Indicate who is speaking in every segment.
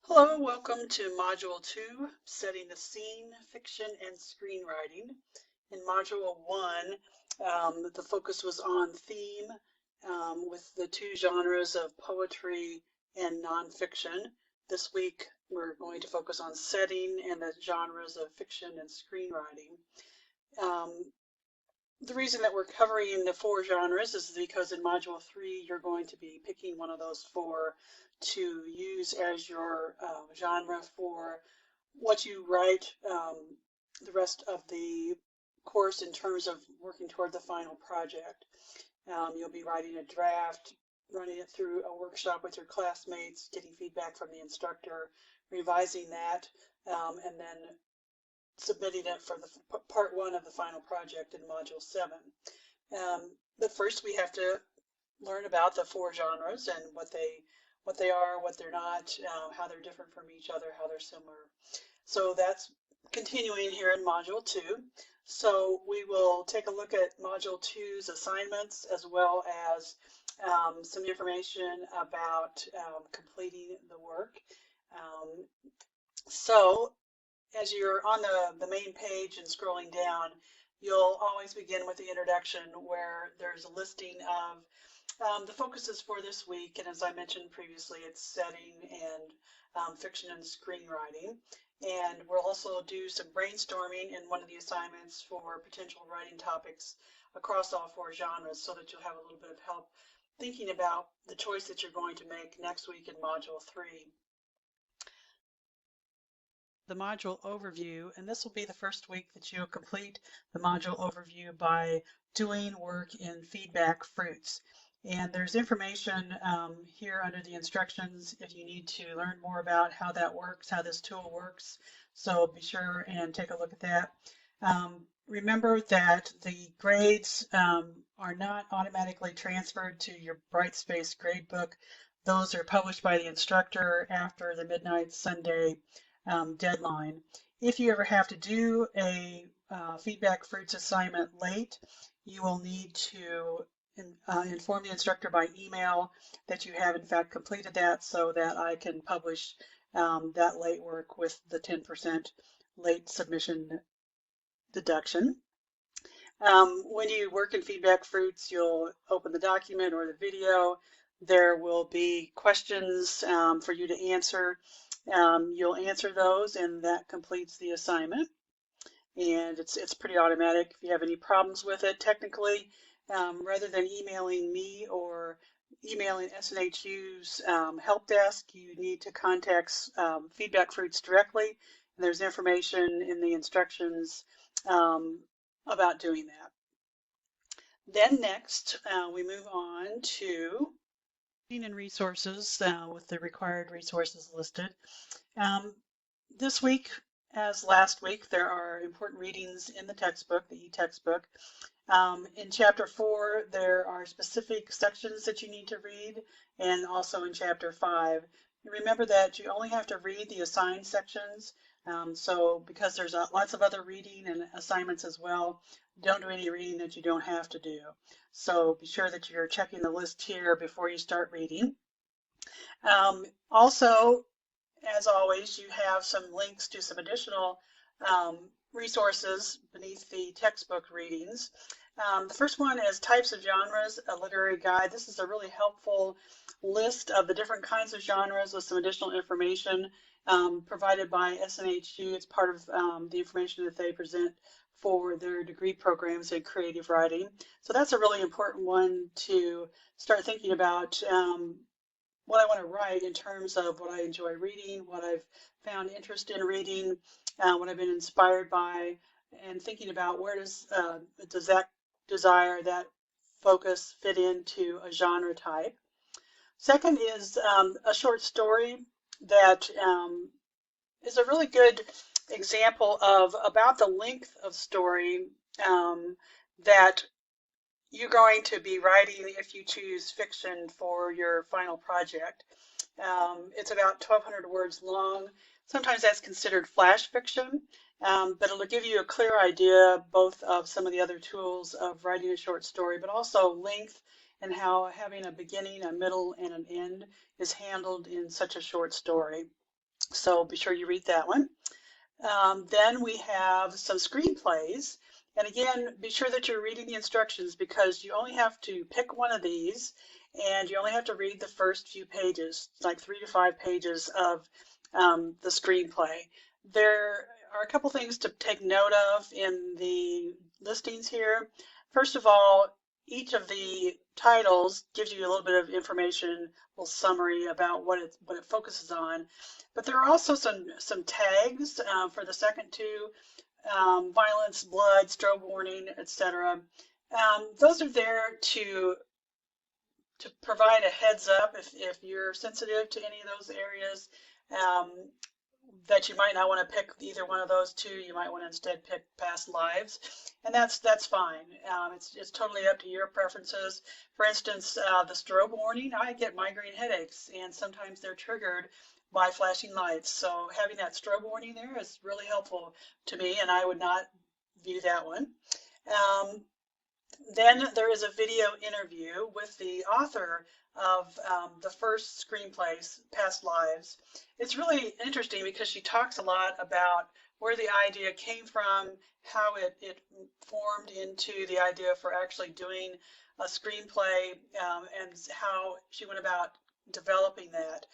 Speaker 1: Hello, welcome to Module 2, Setting the Scene, Fiction and Screenwriting. In Module 1, the focus was on theme with the two genres of poetry and nonfiction. This week, we're going to focus on setting and the genres of fiction and screenwriting. The reason that we're covering the four genres is because in Module 3, you're going to be picking one of those four to use as your genre for what you write the rest of the course in terms of working toward the final project. You'll be writing a draft, running it through a workshop with your classmates, getting feedback from the instructor, revising that, and then submitting it for the part one of the final project in Module 7. But first we have to learn about the four genres and what they are, what they're not, how they're different from each other, how they're similar. So that's continuing here in Module 2. So we will take a look at Module 2's assignments as well as some information about completing the work. So as you're on the main page and scrolling down, you'll always begin with the introduction where there's a listing of the focuses for this week. And as I mentioned previously, it's setting and fiction and screenwriting. And we'll also do some brainstorming in one of the assignments for potential writing topics across all four genres so that you'll have a little bit of help thinking about the choice that you're going to make next week in Module 3. The module overview, and this will be the first week that you'll complete the module overview by doing work in feedback fruits. And there's information here under the instructions if you need to learn more about how that works, how this tool works. So be sure and take a look at that. Remember that the grades are not automatically transferred to your Brightspace gradebook. Those are published by the instructor after the midnight Sunday deadline. If you ever have to do a feedback fruits assignment late, you will need to inform the instructor by email that you have in fact completed that so that I can publish that late work with the 10% late submission deduction. When you work in feedback fruits, you'll open the document or the video. There will be questions for you to answer. You'll answer those and that completes the assignment. And it's pretty automatic. If you have any problems with it technically, rather than emailing me or emailing SNHU's help desk, you need to contact Feedback Fruits directly. And there's information in the instructions about doing that. Then next, we move on to reading and resources with the required resources listed. This week, as last week, there are important readings in the textbook, the e-textbook. In Chapter 4, there are specific sections that you need to read, and also in Chapter 5. Remember that you only have to read the assigned sections, so because there's lots of other reading and assignments as well, don't do any reading that you don't have to do. So be sure that you're checking the list here before you start reading. Also, as always, you have some links to some additional resources beneath the textbook readings. The first one is Types of Genres, a literary guide. This is a really helpful list of the different kinds of genres with some additional information provided by SNHU. It's part of the information that they present for their degree programs in creative writing. So that's a really important one to start thinking about what I want to write in terms of what I enjoy reading, what I've found interest in reading, what I've been inspired by, and thinking about where does that desire, that focus fit into a genre type. Second is a short story that is a really good example of about the length of story that you're going to be writing if you choose fiction for your final project. It's about 1,200 words long. Sometimes that's considered flash fiction, but it'll give you a clear idea both of some of the other tools of writing a short story, but also length and how having a beginning, a middle, and an end is handled in such a short story. So be sure you read that one. Then we have some screenplays. And again, be sure that you're reading the instructions because you only have to pick one of these and you only have to read the first few pages, like 3 to 5 pages of the screenplay. There are a couple things to take note of in the listings here. First of all, each of the titles gives you a little bit of information, a little summary about what it focuses on. But there are also some tags for the second two, violence, blood, strobe warning, etc. Those are there to provide a heads up if you're sensitive to any of those areas, um, that you might not want to pick either one of those two. You might want to instead pick past lives, and that's fine. It's totally up to your preferences. For instance, the strobe warning, I get migraine headaches, and sometimes they're triggered by flashing lights. So having that strobe warning there is really helpful to me, and I would not view that one. Then there is a video interview with the author of the first screenplays, Past Lives. It's really interesting because she talks a lot about where the idea came from, how it formed into the idea for actually doing a screenplay, and how she went about developing that.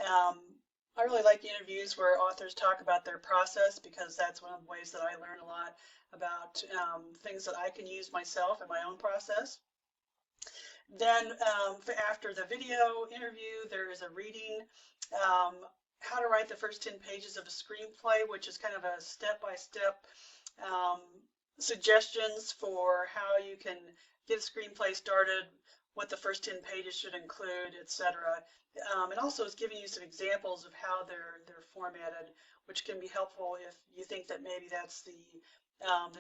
Speaker 1: Um, I really like interviews where authors talk about their process because that's one of the ways that I learn a lot about things that I can use myself in my own process. Then after the video interview, there is a reading, um, how to write the first 10 pages of a screenplay, which is kind of a step-by-step um, suggestions for how you can get a screenplay started, what the first 10 pages should include, etc. It also is giving you some examples of how they're formatted, which can be helpful if you think that maybe that's the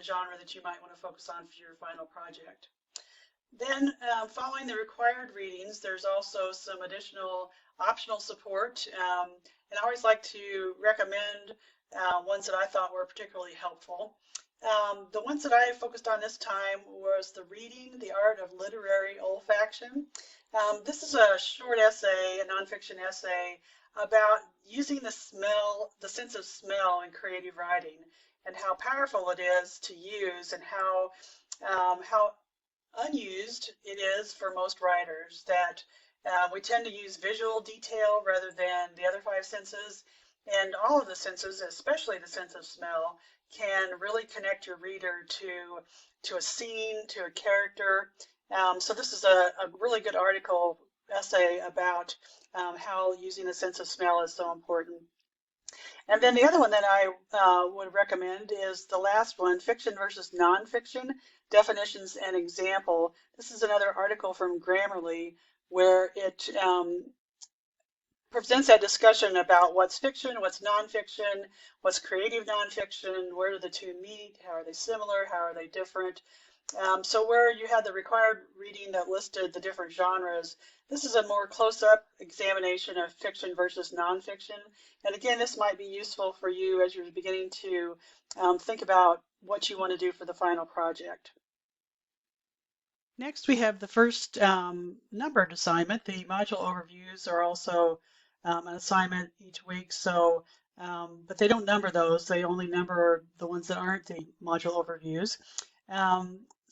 Speaker 1: genre that you might want to focus on for your final project. Then following the required readings, there's also some additional optional support. And I always like to recommend ones that I thought were particularly helpful. The ones that I focused on this time was the Reading the Art of Literary Olfaction. This is a short essay, a nonfiction essay, about using the sense of smell in creative writing, and how powerful it is to use, and how unused it is for most writers, that we tend to use visual detail rather than the other 5 senses, and all of the senses, especially the sense of smell, can really connect your reader to a scene, to a character. So this is a really good essay about how using the sense of smell is so important. And then the other one that I would recommend is the last one, Fiction versus Nonfiction, Definitions and Example. This is another article from Grammarly where it presents that discussion about what's fiction, what's nonfiction, what's creative nonfiction, where do the two meet, how are they similar, how are they different. So where you had the required reading that listed the different genres, this is a more close-up examination of fiction versus nonfiction. And again, this might be useful for you as you're beginning to think about what you want to do for the final project. Next, we have the first numbered assignment. The module overviews are also an assignment each week, so but they don't number those. They only number the ones that aren't the module overviews.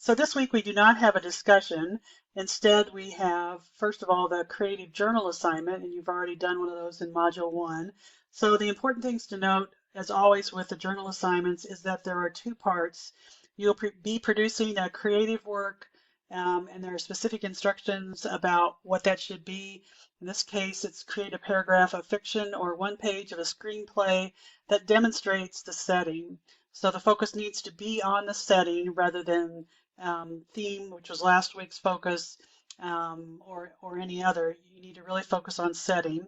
Speaker 1: So this week we do not have a discussion. Instead, we have, first of all, the creative journal assignment, and you've already done one of those in Module 1. So the important things to note, as always with the journal assignments, is that there are 2 parts. You'll be producing a creative work, and there are specific instructions about what that should be. In this case, it's create a paragraph of fiction or 1 page of a screenplay that demonstrates the setting. So the focus needs to be on the setting rather than theme, which was last week's focus, or any other. You need to really focus on setting.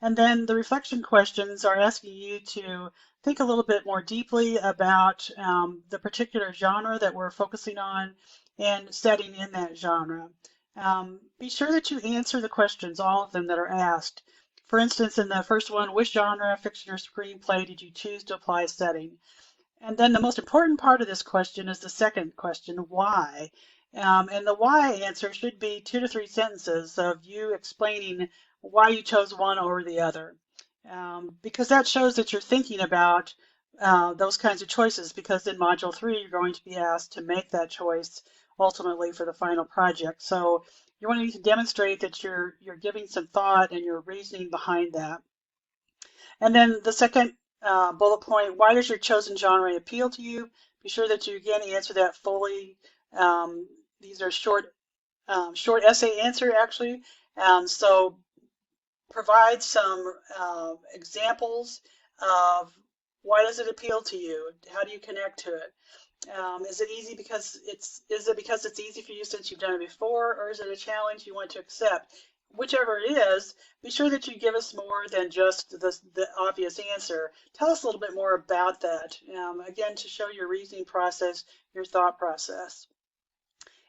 Speaker 1: And then the reflection questions are asking you to think a little bit more deeply about the particular genre that we're focusing on and setting in that genre. Be sure that you answer the questions, all of them that are asked. For instance, in the first one, which genre, fiction, or screenplay did you choose to apply setting? And then the most important part of this question is the second question, why? And the why answer should be 2 to 3 sentences of you explaining why you chose one over the other. because that shows that you're thinking about those kinds of choices, because in Module 3 you're going to be asked to make that choice ultimately for the final project. So you want to demonstrate that you're giving some thought and you're reasoning behind that. And then the second bullet point, why does your chosen genre appeal to you? Be sure that you again answer that fully. These are short essay answer actually. So provide some examples of why does it appeal to you? How do you connect to it? Is it easy is it because it's easy for you since you've done it before, or is it a challenge you want to accept? Whichever it is, be sure that you give us more than just the obvious answer. Tell us a little bit more about that. Again, to show your reasoning process, your thought process.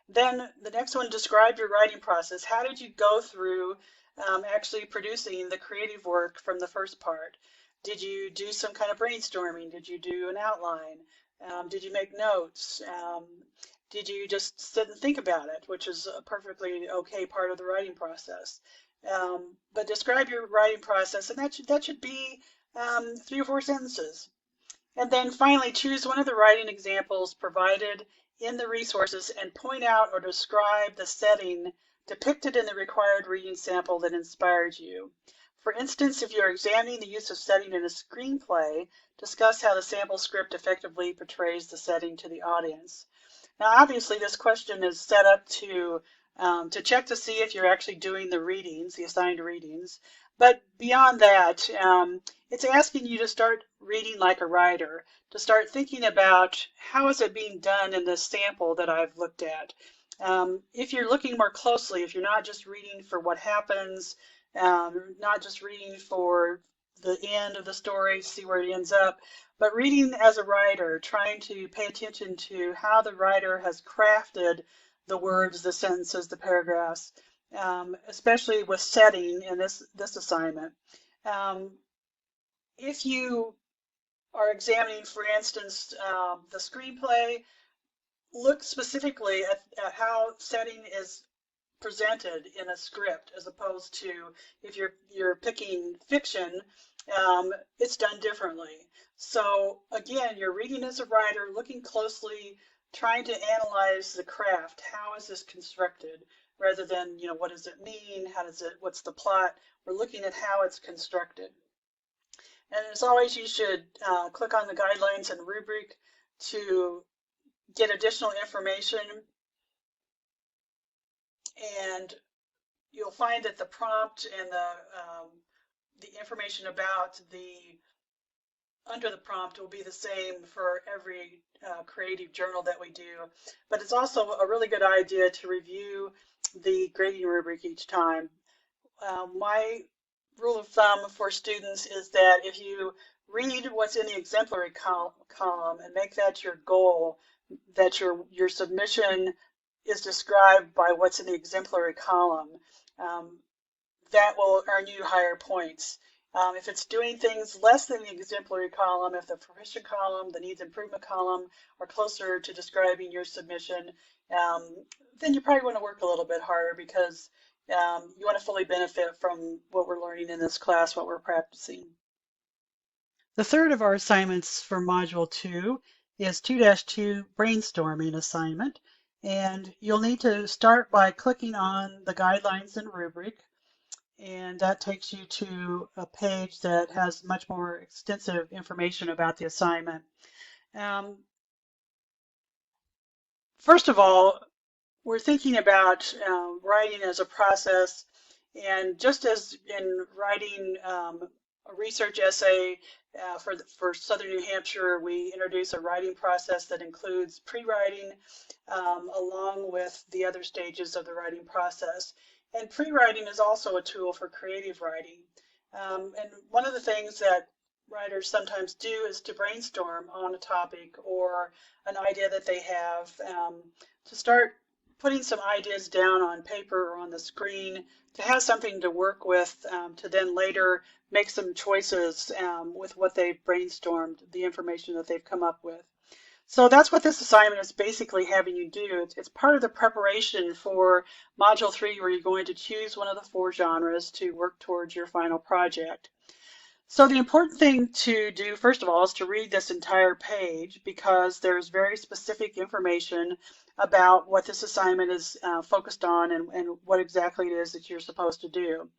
Speaker 1: Then the next one, describe your writing process. How did you go through actually producing the creative work from the first part? Did you do some kind of brainstorming? Did you do an outline? Did you make notes? Did you just sit and think about it, which is a perfectly okay part of the writing process? But describe your writing process, and that should be 3 or 4 sentences. And then finally, choose one of the writing examples provided in the resources and point out or describe the setting depicted in the required reading sample that inspired you. For instance, if you're examining the use of setting in a screenplay, discuss how the sample script effectively portrays the setting to the audience. Now, obviously, this question is set up to check to see if you're actually doing the readings, the assigned readings. But beyond that, it's asking you to start reading like a writer, to start thinking about how is it being done in this sample that I've looked at. If you're looking more closely, if you're not just reading for what happens, not just reading for the end of the story, see where it ends up, but reading as a writer, trying to pay attention to how the writer has crafted the words, the sentences, the paragraphs, especially with setting in this assignment. If you are examining, for instance, the screenplay, look specifically at how setting is presented in a script, as opposed to if you're picking fiction, it's done differently. So again, you're reading as a writer, looking closely, trying to analyze the craft. How is this constructed? Rather than, what does it mean? What's the plot? We're looking at how it's constructed. And as always, you should click on the guidelines and rubric to get additional information, and you'll find that the prompt and the information about under the prompt will be the same for every creative journal that we do. But it's also a really good idea to review the grading rubric each time. My rule of thumb for students is that if you read what's in the exemplary column and make that your goal, that your submission is described by what's in the exemplary column, that will earn you higher points. If it's doing things less than the exemplary column, if the proficient column, the needs improvement column are closer to describing your submission, then you probably want to work a little bit harder, because you want to fully benefit from what we're learning in this class, what we're practicing. The third of our assignments for Module 2 is 2-2 brainstorming assignment. And you'll need to start by clicking on the guidelines and rubric. And that takes you to a page that has much more extensive information about the assignment. First of all, we're thinking about writing as a process, and just as in writing a research essay for Southern New Hampshire, we introduce a writing process that includes pre-writing along with the other stages of the writing process. And pre-writing is also a tool for creative writing. And one of the things that writers sometimes do is to brainstorm on a topic or an idea that they have, to start putting some ideas down on paper or on the screen, to have something to work with, to then later make some choices with what they've brainstormed, the information that they've come up with. So that's what this assignment is basically having you do. It's part of the preparation for Module 3, where you're going to choose one of the 4 genres to work towards your final project. So the important thing to do, first of all, is to read this entire page because there's very specific information about what this assignment is focused on and what exactly it is that you're supposed to do.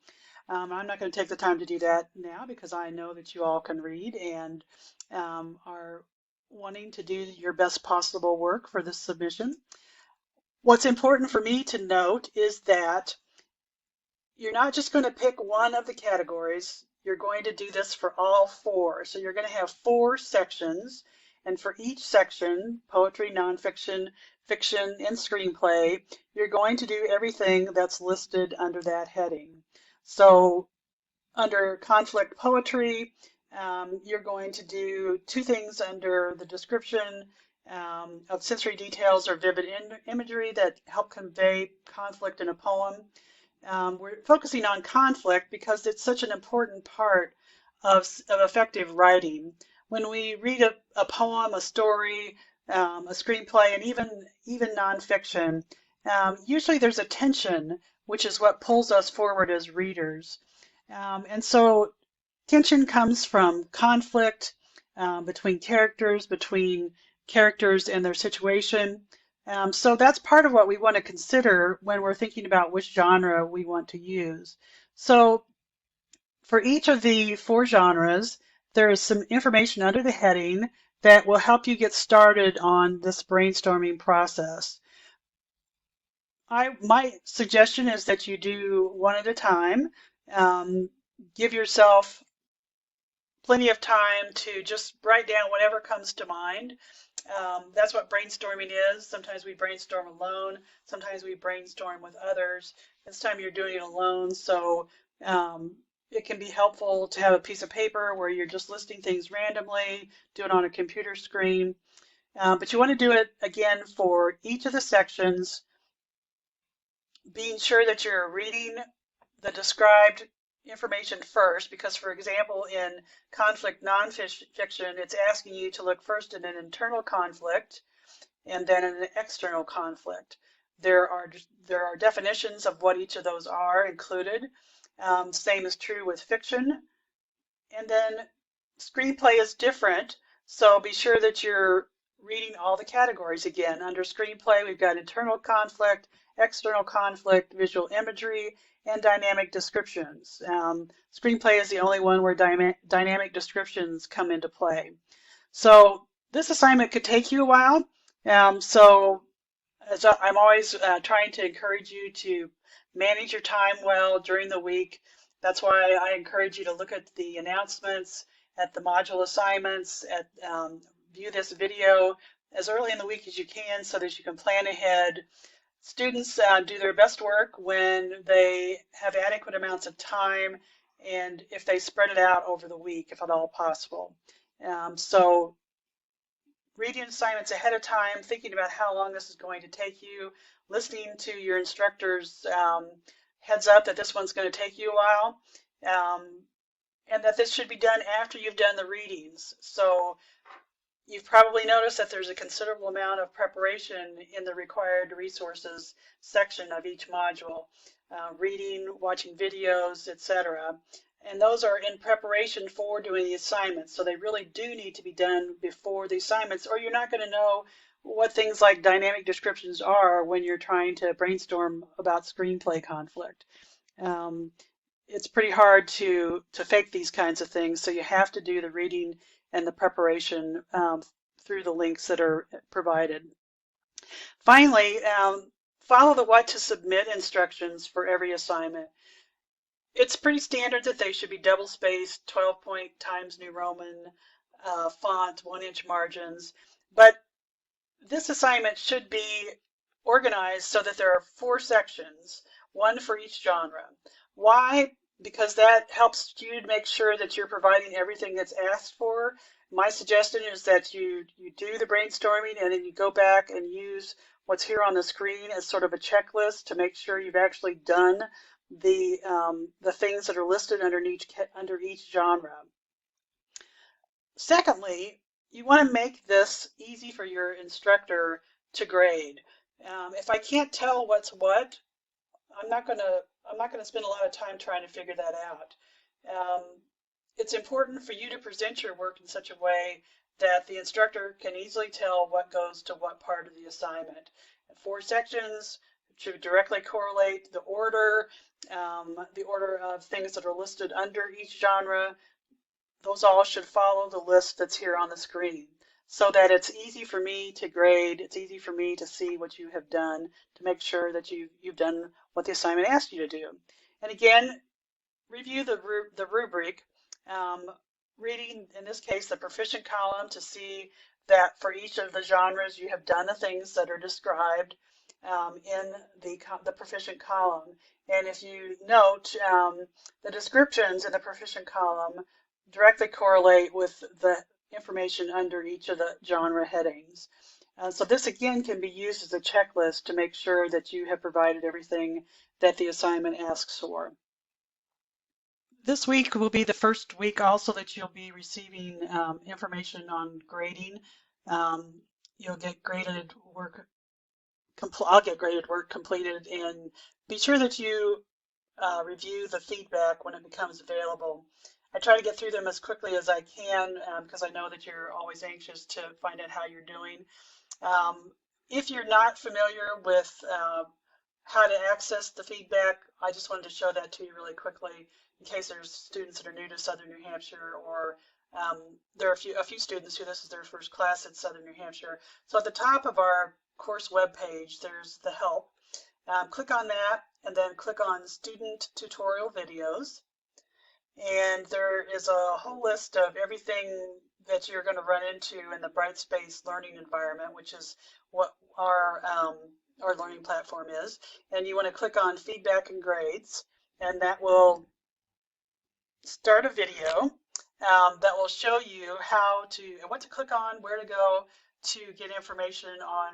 Speaker 1: I'm not going to take the time to do that now because I know that you all can read and are wanting to do your best possible work for this submission. What's important for me to note is that you're not just going to pick one of the categories. You're going to do this for all four. So you're going to have four sections. And for each section, poetry, nonfiction, fiction, and screenplay, you're going to do everything that's listed under that heading. So under conflict poetry, you're going to do two things under the description of sensory details or vivid imagery that help convey conflict in a poem. We're focusing on conflict because it's such an important part of effective writing. When we read a poem, a story, a screenplay, and even nonfiction, usually there's a tension, which is what pulls us forward as readers. And so tension comes from conflict between characters and their situation. So that's part of what we want to consider when we're thinking about which genre we want to use. So for each of the four genres, there is some information under the heading that will help you get started on this brainstorming process. My suggestion is that you do one at a time. Give yourself plenty of time to just write down whatever comes to mind. That's what brainstorming is. Sometimes we brainstorm alone. Sometimes we brainstorm with others. This time you're doing it alone, so it can be helpful to have a piece of paper where you're just listing things randomly, do it on a computer screen. But you want to do it again for each of the sections, being sure that you're reading the described information first, because for example, in conflict nonfiction, it's asking you to look first at an internal conflict and then an external conflict. There are definitions of what each of those are included. Same is true with fiction. And then screenplay is different, so be sure that you're reading all the categories again. Under screenplay, we've got internal conflict, external conflict, visual imagery, and dynamic descriptions. Screenplay is the only one where dynamic descriptions come into play. So this assignment could take you a while. So as I'm always trying to encourage you to manage your time well during the week. That's why I encourage you to look at the announcements, at the module assignments, view this video as early in the week as you can so that you can plan ahead. Students do their best work when they have adequate amounts of time and if they spread it out over the week, if at all possible. So reading assignments ahead of time, thinking about how long this is going to take you, listening to your instructor's heads up that this one's going to take you a while, and that this should be done after you've done the readings. So you've probably noticed that there's a considerable amount of preparation in the required resources section of each module, reading, watching videos, etc. And those are in preparation for doing the assignments. So they really do need to be done before the assignments, or you're not going to know what things like dynamic descriptions are when you're trying to brainstorm about screenplay conflict. It's pretty hard to fake these kinds of things, so you have to do the reading and the preparation through the links that are provided. Finally, follow the what to submit instructions for every assignment. It's pretty standard that they should be double-spaced, 12-point Times New Roman font, 1-inch margins, but this assignment should be organized so that there are 4 sections, one for each genre. Why? Because that helps you to make sure that you're providing everything that's asked for. My suggestion is that you do the brainstorming and then you go back and use what's here on the screen as sort of a checklist to make sure you've actually done the things that are listed under each genre. Secondly, you want to make this easy for your instructor to grade. If I can't tell what's what, I'm not going to spend a lot of time trying to figure that out. it's important for you to present your work in such a way that the instructor can easily tell what goes to what part of the assignment. 4 sections should directly correlate the order of things that are listed under each genre. Those all should follow the list that's here on the screen so that it's easy for me to grade. It's easy for me to see what you have done to make sure that you've done what the assignment asked you to do. And again, review the rubric, um, reading, in this case, the proficient column to see that for each of the genres you have done the things that are described in the proficient column. And if you note, the descriptions in the proficient column directly correlate with the information under each of the genre headings. So this again can be used as a checklist to make sure that you have provided everything that the assignment asks for. This week will be the first week also that you'll be receiving information on grading. You'll get graded work, I'll get graded work completed, and be sure that you review the feedback when it becomes available. I try to get through them as quickly as I can because I know that you're always anxious to find out how you're doing. If you're not familiar with how to access the feedback, I just wanted to show that to you really quickly in case there's students that are new to Southern New Hampshire, or there are a few students who this is their first class at Southern New Hampshire. So at the top of our course webpage, there's the help. Click on that and then click on student tutorial videos. And there is a whole list of everything that you're going to run into in the Brightspace learning environment, which is what our learning platform is. And you want to click on feedback and grades, and that will start a video that will show you what to click on, where to go to get information on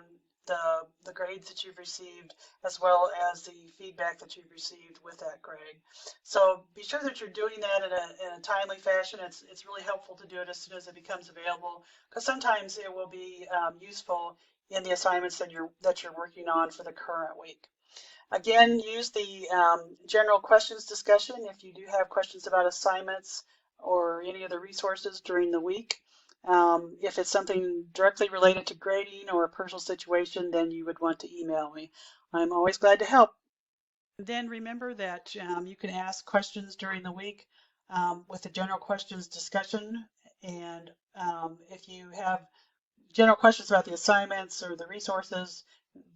Speaker 1: the grades that you've received, as well as the feedback that you've received with that grade. So be sure that you're doing that in a timely fashion. It's really helpful to do it as soon as it becomes available, because sometimes it will be useful in the assignments that you're working on for the current week. Again, use the general questions discussion if you do have questions about assignments or any of the resources during the week. If it's something directly related to grading or a personal situation, then you would want to email me. I'm always glad to help. Then remember that you can ask questions during the week with the general questions discussion. And if you have general questions about the assignments or the resources,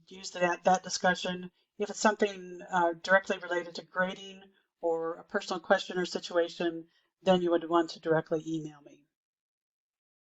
Speaker 1: use that discussion. If it's something directly related to grading or a personal question or situation, then you would want to directly email me.